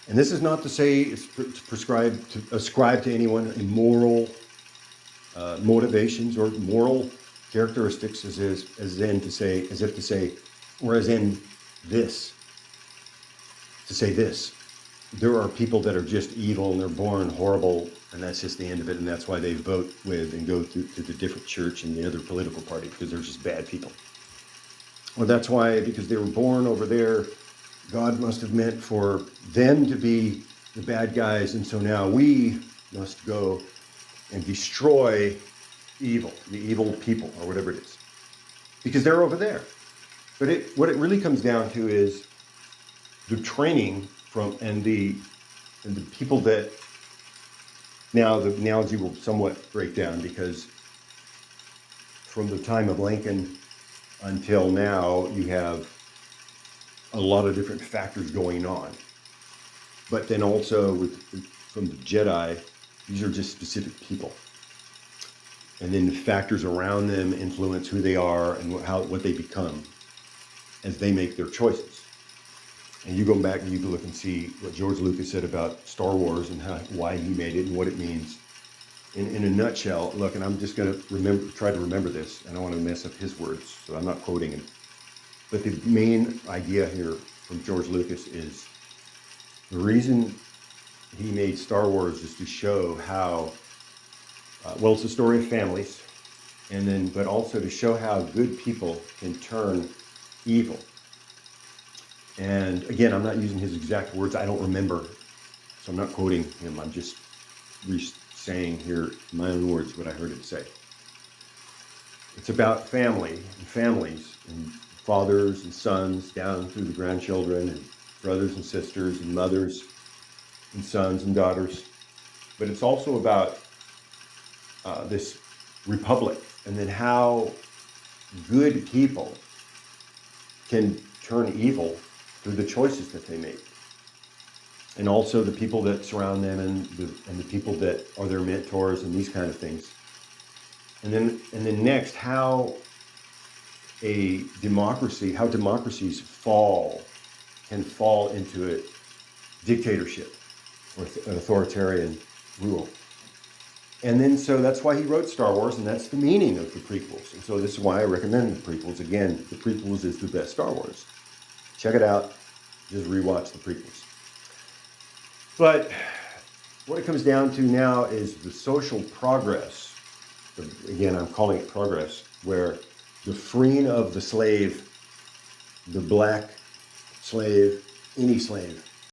And this is not to say it's to ascribe to anyone immoral motivations or moral characteristics, as if to say, or as in this, to say this. There are people that are just evil and they're born horrible, and that's just the end of it, and that's why they vote with and go to the different church and the other political party, because they're just bad people. Well, that's why, because they were born over there, God must have meant for them to be the bad guys, and so now we must go and destroy evil, the evil people, or whatever it is, because they're over there. But what it really comes down to is the training from and the people that, now the analogy will somewhat break down, because from the time of Lincoln until now, you have a lot of different factors going on. But then also from the Jedi, these are just specific people. And then the factors around them influence who they are and what they become as they make their choices. And you go back and you can look and see what George Lucas said about Star Wars and why he made it and what it means. In a nutshell, look, and I'm just going to try to remember this. I don't want to mess up his words, so I'm not quoting him. But the main idea here from George Lucas is the reason he made Star Wars is to show how, well, it's a story of families, but also to show how good people can turn evil. And again, I'm not using his exact words. I don't remember, so I'm not quoting him. I'm just saying here in my own words what I heard him say. It's about family and families and fathers and sons down through the grandchildren and brothers and sisters and mothers and sons and daughters. But it's also about this republic, and then how good people can turn evil through the choices that they make. And also the people that surround them and the people that are their mentors and these kind of things. And then next, how democracies can fall into a dictatorship or an authoritarian rule. And then, so that's why he wrote Star Wars, and that's the meaning of the prequels. And so this is why I recommend the prequels. Again, the prequels is the best Star Wars. Check it out. Just rewatch the prequels. But what it comes down to now is the social progress. Again, I'm calling it progress, where the freeing of the slave, the black slave, any slave,